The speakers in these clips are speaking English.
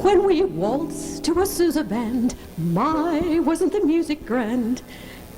When we waltzed to a Sousa band, my, wasn't the music grand.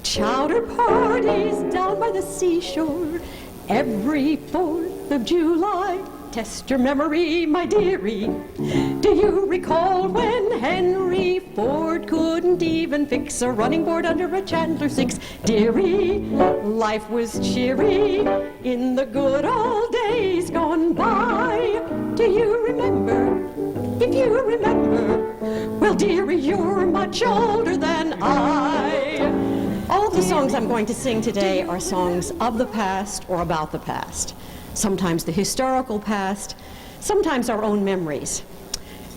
Chowder parties down by the seashore, every 4th of July. Test your memory, my dearie. Do you recall when Henry Ford couldn't even fix a running board under a Chandler 6? Dearie, life was cheery in the good old days gone by. Do you remember? If you remember, well, dearie, you're much older than I. All of the songs I'm going to sing today are songs of the past or about the past. Sometimes the historical past, sometimes our own memories.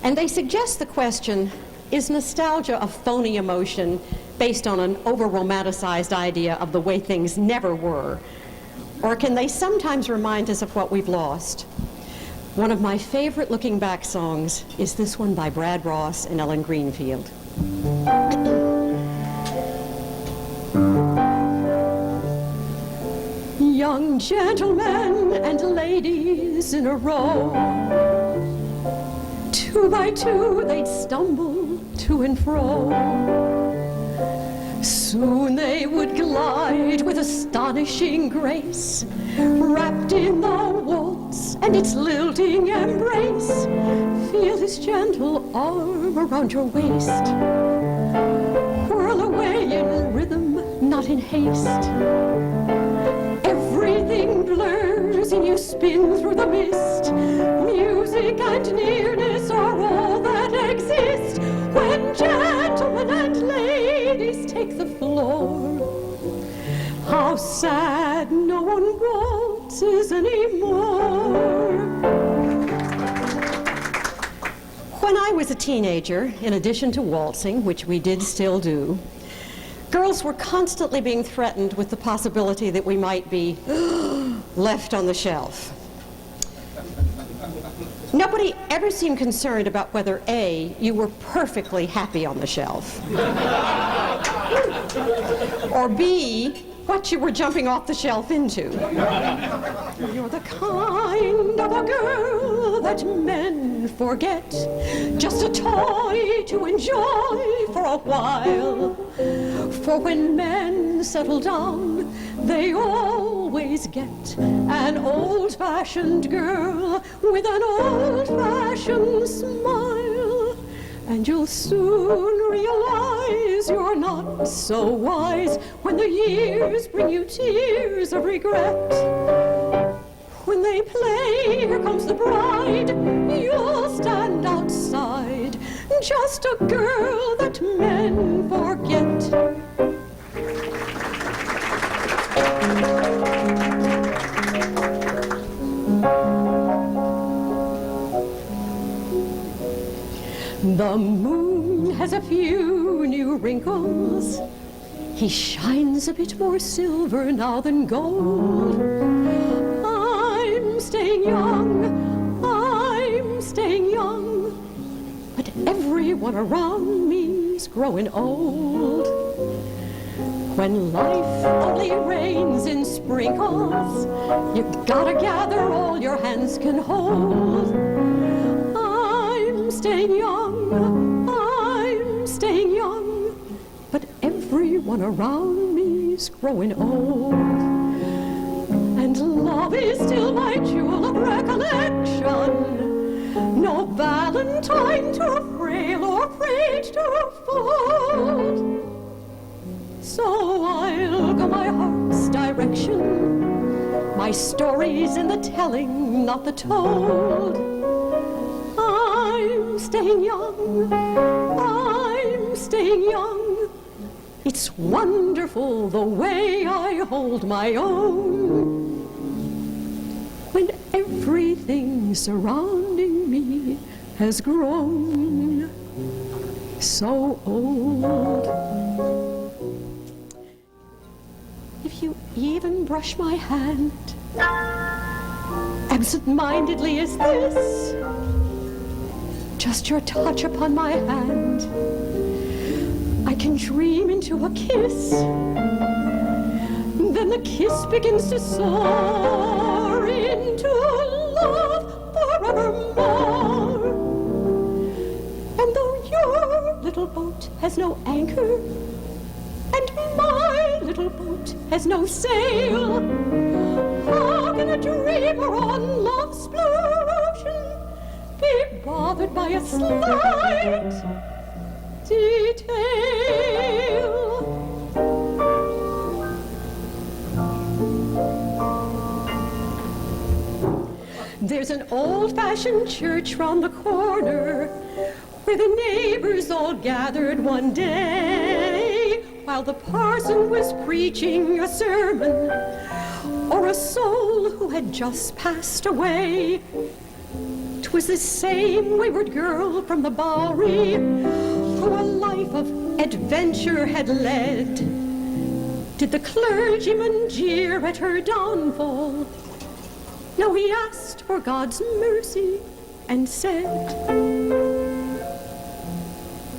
And they suggest the question, is nostalgia a phony emotion based on an over-romanticized idea of the way things never were? Or can they sometimes remind us of what we've lost? One of my favorite looking back songs is this one by Brad Ross and Ellen Greenfield. Young gentlemen and ladies in a row, 2 by 2 they'd stumble to and fro. Soon they would glide with astonishing grace, wrapped in the waltz and its lilting embrace. Feel his gentle arm around your waist, whirl away in rhythm, not in haste. Everything blurs and you spin through the mist. Music and nearness are all that exist when gentlemen and ladies take the floor. How sad no one waltzes anymore. When I was a teenager, in addition to waltzing, which we did still do, girls were constantly being threatened with the possibility that we might be left on the shelf. Nobody ever seemed concerned about whether A, you were perfectly happy on the shelf, or B, what you were jumping off the shelf into. You're the kind of a girl that men forget, just a toy to enjoy for a while. For when men settle down, they always get an old-fashioned girl with an old-fashioned smile. And you'll soon realize you're not so wise when the years bring you tears of regret. When they play Here Comes the Bride, you'll stand outside, just a girl that men forget. The moon has a few new wrinkles. He shines a bit more silver now than gold. I'm staying young, I'm staying young, but everyone around me's growing old. When life only rains in sprinkles, you gotta gather all your hands can hold. I'm staying young, I'm staying young, but everyone around me's growing old. And love is still my jewel of recollection, no valentine too frail or frayed to fold. So I'll go my heart's direction, my story's in the telling, not the told. I'm staying young, I'm staying young. It's wonderful the way I hold my own. When everything surrounding me has grown so old. If you even brush my hand, absent-mindedly as this, just your touch upon my hand, I can dream into a kiss. Then the kiss begins to soar into love forevermore. little boat has no anchor, and my little boat has no sail. How can a dreamer on love's blue ocean be bothered by a slight detail? There's an old-fashioned church round the corner where the neighbors all gathered one day while the parson was preaching a sermon o'er a soul who had just passed away. 'Twas the same wayward girl from the Bowery who a life of adventure had led. Did the clergyman jeer at her downfall? No, he asked for God's mercy and said,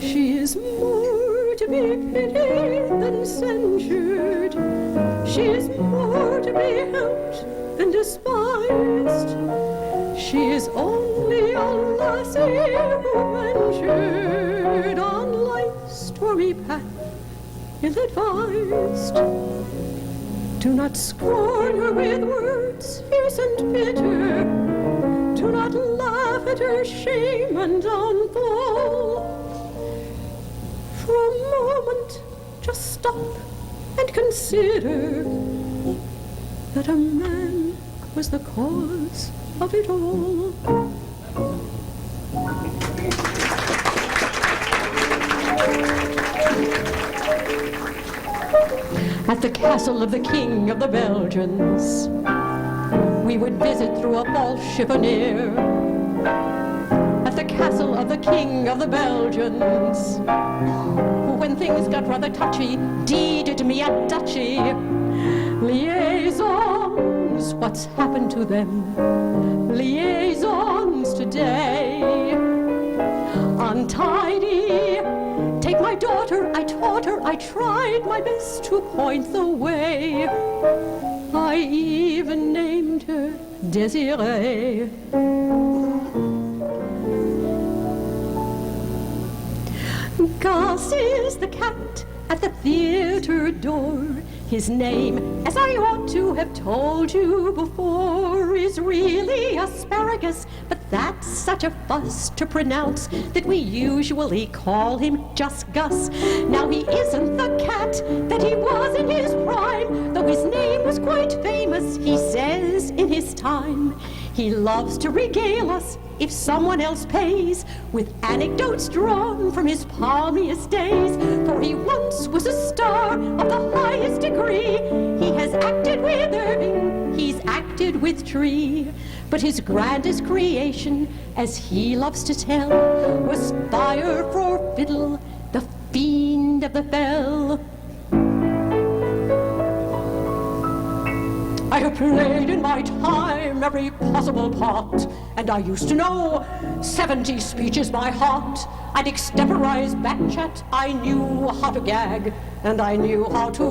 she is more to be pitied than censured. She is more to be helped than despised. She is only a lassie who ventured on life's stormy path ill-advised. Do not scorn her with words fierce and bitter. Do not laugh at her shame and downfall. For a moment, just stop and consider that a man was the cause of it all. At the castle of the King of the Belgians, we would visit through a false chiffonier. At the castle of the King of the Belgians, who, when things got rather touchy, deeded me a duchy. Liaisons, what's happened to them? Liaisons today. Untidy, take my daughter, I taught her, I tried my best to point the way. I even named her Désirée. Gus is the cat at the theater door. His name, as I ought to have told you before, is really Asparagus, but that's such a fuss to pronounce that we usually call him just Gus. Now he isn't the cat that he was in his prime, though his name was quite famous, he says, in his time. He loves to regale us, if someone else pays, with anecdotes drawn from his palmiest days. For he once was a star of the highest degree. He has acted with Irving, he's acted with Tree. But his grandest creation, as he loves to tell, was Fire for Fiddle, the fiend of the fell. I have played in my time every possible part, and I used to know 70 speeches by heart. I'd extemporize backchat, I knew how to gag, and I knew how to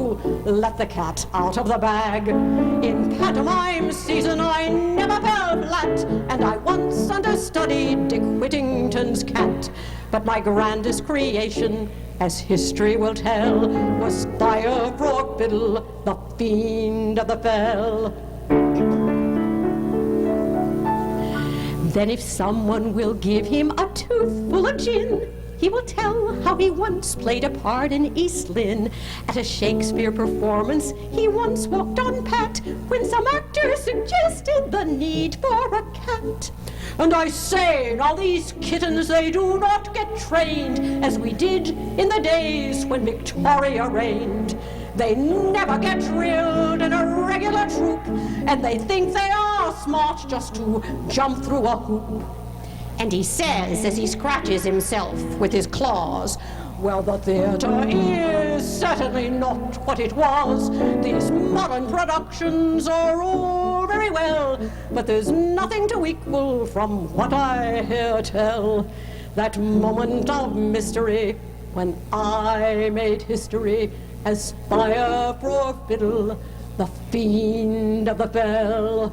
let the cat out of the bag. In pantomime season I never fell flat, and I once understudied Dick Whittington's cat. But my grandest creation, as history will tell, was Fire for Fiddle, the fiend of the fell. Then if someone will give him a tooth full of gin, he will tell how he once played a part in East Lynne. At a Shakespeare performance, he once walked on pat when some actor suggested the need for a cat. And I say, now these kittens, they do not get trained as we did in the days when Victoria reigned. They never get drilled in a regular troop, and they think they are smart just to jump through a hoop. And he says, as he scratches himself with his claws, well, the theatre is certainly not what it was. These modern productions are all very well, but there's nothing to equal from what I hear tell. That moment of mystery when I made history as Fire for Fiddle, the fiend of the fell.